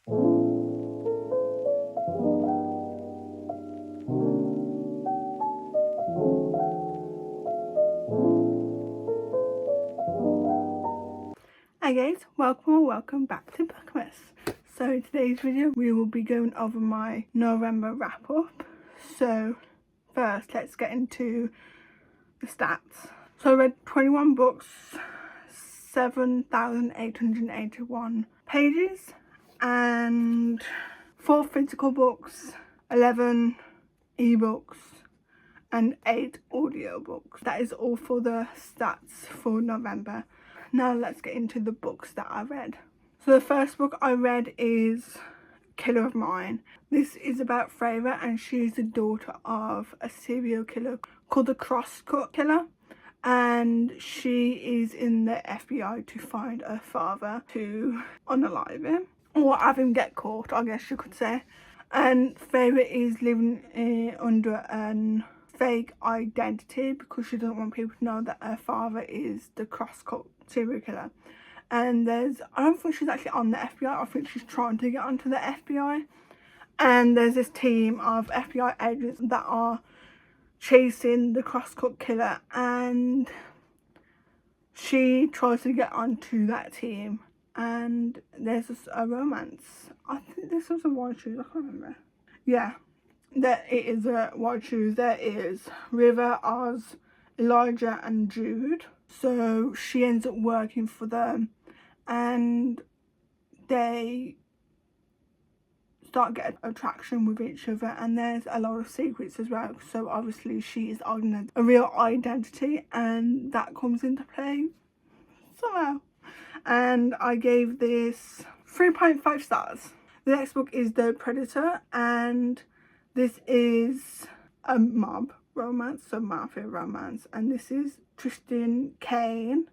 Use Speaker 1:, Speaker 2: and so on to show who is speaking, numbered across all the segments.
Speaker 1: Hi guys, welcome or welcome back to Bookmas. So in today's video we will be going over my November wrap up. So first let's get into the stats. So I read 21 books, 7,881 pages, and 4 physical books, 11 ebooks, and 8 audiobooks. That is all for the stats for November. Now let's get into the books that I read. So the first book I read is Killer of Mine. This is about Freyra, and she's the daughter of a serial killer called the Crosscut Killer, and she is in the FBI to find her father to unalive him, or have him get caught, I guess you could say. And Freyra is living under an fake identity because she doesn't want people to know that her father is the Crosscut serial killer. And I don't think she's actually on the FBI, I think she's trying to get onto the FBI. And there's this team of FBI agents that are chasing the Crosscut killer, and she tries to get onto that team, and there's a romance. I think this was a White Shoes, I can't remember. Yeah, it is a White Shoes. There is River, Oz, Elijah and Jude. So she ends up working for them, and they start getting attraction with each other, and there's a lot of secrets as well. So obviously she is on a real identity, and that comes into play somehow. And I gave this 3.5 stars. The next book is The Predator, and this is a mob romance, so mafia romance, and this is Tristan Kane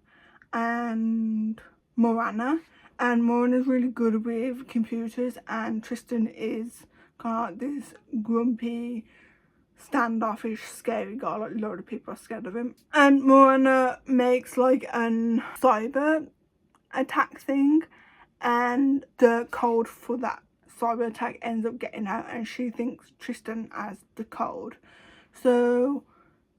Speaker 1: and Morana. And Morana's really good with computers, and Tristan is kind of like this grumpy, standoffish, scary guy. Like a lot of people are scared of him. And Morana makes like an cyber attack thing, and the code for that cyber attack ends up getting out, and she thinks Tristan has the code. So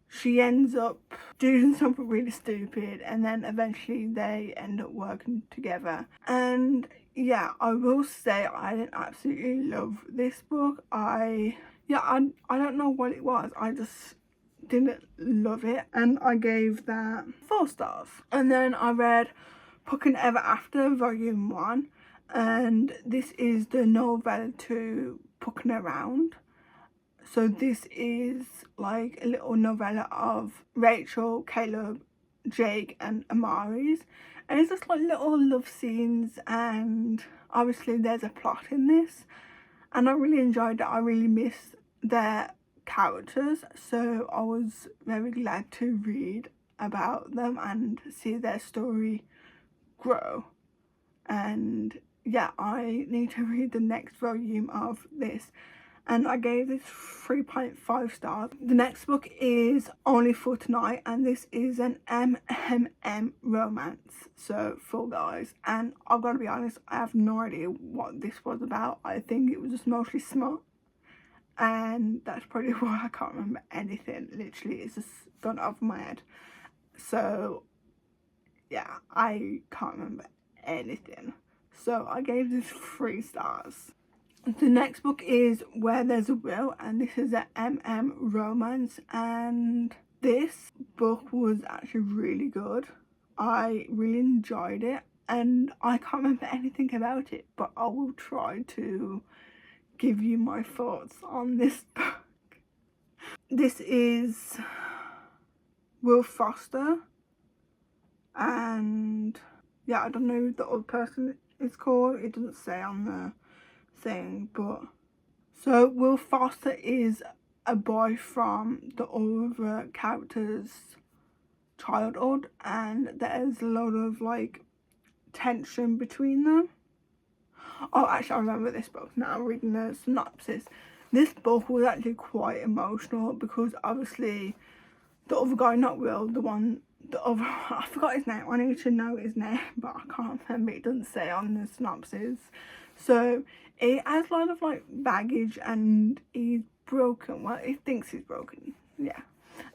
Speaker 1: she ends up doing something really stupid, and then eventually they end up working together. And yeah, I will say I didn't absolutely love this book. I don't know what it was, I just didn't love it, and I gave that 4 stars. And then I read Puck and Ever After Volume 1, and this is the novella to Pucking Around. So this is like a little novella of Rachel, Caleb, Jake and Amari's, and it's just like little love scenes, and obviously there's a plot in this, and I really enjoyed it. I really miss their characters, so I was very glad to read about them and see their story grow. And yeah, I need to read the next volume of this, and I gave this 3.5 stars. The next book is Only for Tonight, and this is an MMM romance, so for guys. And I've got to be honest, I have no idea what this was about. I think it was just mostly smut, and that's probably why I can't remember anything. Literally, it's just gone over my head. So yeah, I can't remember anything. So I gave this 3 stars. The next book is Where There's a Will, and this is a romance, and this book was actually really good. I really enjoyed it, and I can't remember anything about it, but I will try to give you my thoughts on this book. This is Will Foster, and yeah, I don't know who the other person is called. It doesn't say on the thing, but so Will Foster is a boy from the other character's childhood, and there's a lot of like tension between them. Oh, actually I remember this book now, reading the synopsis. This book was actually quite emotional because obviously the other guy, not Will, I forgot his name. I need to know his name, but I can't remember. It doesn't say on the synopsis. So he has a lot of like baggage and he's broken. Well, he thinks he's broken, yeah.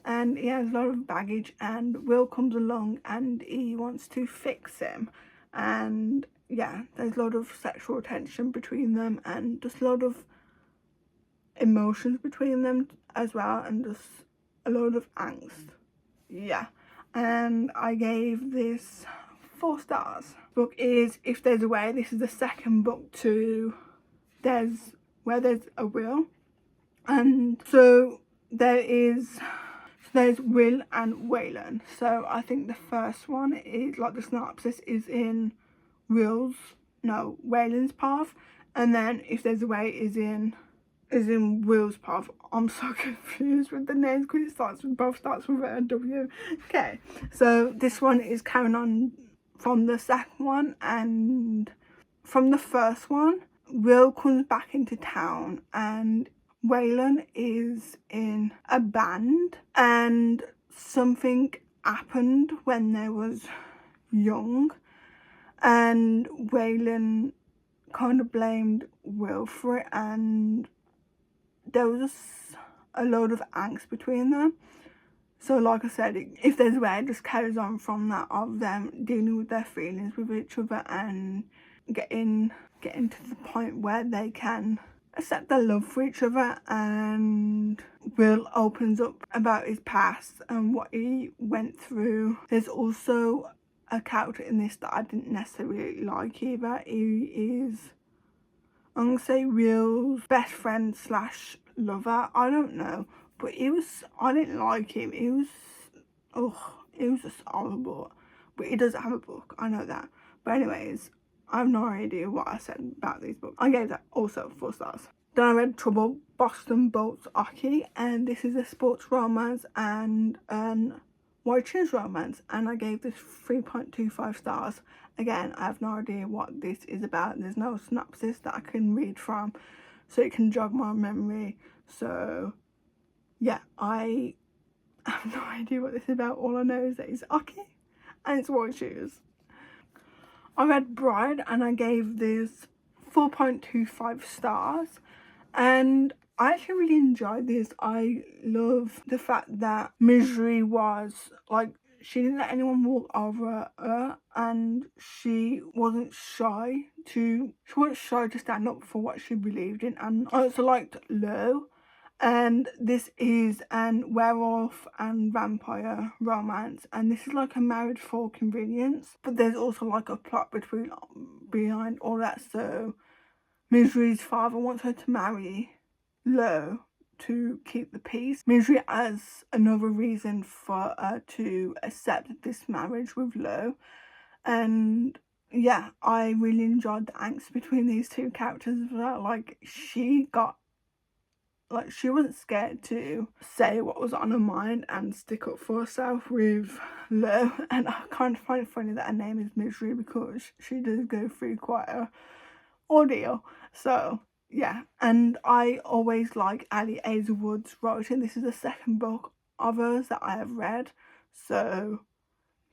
Speaker 1: And he has a lot of baggage, and Will comes along and he wants to fix him. And yeah, there's a lot of sexual tension between them and just a lot of emotions between them as well, and just a lot of angst. Yeah. And I gave this 4 stars. Book is If There's a Way. This is the second book to There's a Will. And so there's Will and Waylon. So I think the first one is like the synopsis is in Waylon's path, and then If There's a Way is in Will's path. I'm so confused with the names because both starts with a W. Okay, so this one is carrying on from the second one, and from the first one, Will comes back into town and Waylon is in a band, and something happened when they was young, and Waylon kind of blamed Will for it, and there was just a load of angst between them. So like I said, If There's a Way, it just carries on from that, of them dealing with their feelings with each other and getting to the point where they can accept their love for each other. And Will opens up about his past and what he went through. There's also a character in this that I didn't necessarily like either. He is, I'm gonna say, Will's best friend slash lover. I don't know, but I didn't like him. It was just horrible. But he does have a book, I know that. But anyways, I have no idea what I said about these books. I gave that also 4 stars. Then I read Trouble, Boston Bolts Hockey, and this is a sports romance and white chicks romance, and I gave this 3.25 stars. Again, I have no idea what this is about. There's no synopsis that I can read from, so it can jog my memory. So yeah, I have no idea what this is about. All I know is that it's hockey and it's white shoes. I read Bride and I gave this 4.25 stars, and I actually really enjoyed this. I love the fact that Misery was like, she didn't let anyone walk over her, and she wasn't shy to stand up for what she believed in. And I also liked Lo, and this is an werewolf and vampire romance, and this is like a married for convenience, but there's also like a plot behind all that. So Misery's father wants her to marry Lo to keep the peace. Misery has another reason for her to accept this marriage with Lo, and yeah, I really enjoyed the angst between these two characters as well. Like, she wasn't scared to say what was on her mind and stick up for herself with Lo. And I kind of find it funny that her name is Misery because she does go through quite a ordeal. So yeah, and I always like Ali Hazelwood's writing. This is the second book of hers that I have read. So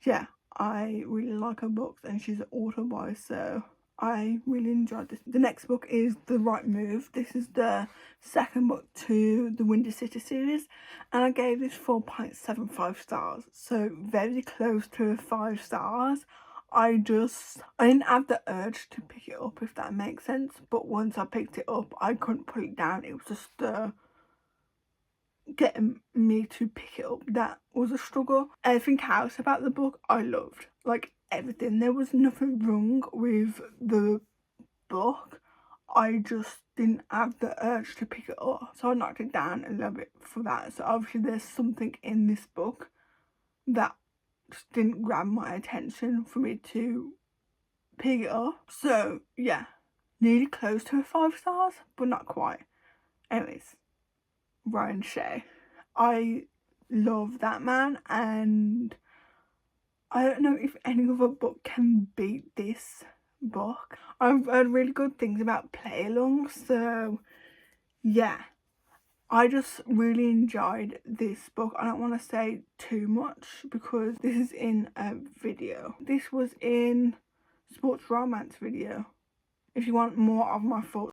Speaker 1: yeah, I really like her books, and she's an author by, so I really enjoyed this. The next book is The Right Move. This is the second book to the Windy City series, and I gave this 4.75 stars, so very close to 5 stars. I didn't have the urge to pick it up, if that makes sense, but once I picked it up, I couldn't put it down. It was just getting me to pick it up that was a struggle. Everything else about the book I loved, like everything. There was nothing wrong with the book. I just didn't have the urge to pick it up, so I knocked it down a little bit for that. So obviously there's something in this book that just didn't grab my attention for me to pick it up. So yeah, nearly close to 5 stars, but not quite. Anyways, Ryan Shea, I love that man, and I don't know if any other book can beat this book. I've heard really good things about Play Along, so yeah, I just really enjoyed this book. I don't want to say too much because this is in a video. This was in sports romance video. if you want more of my thoughts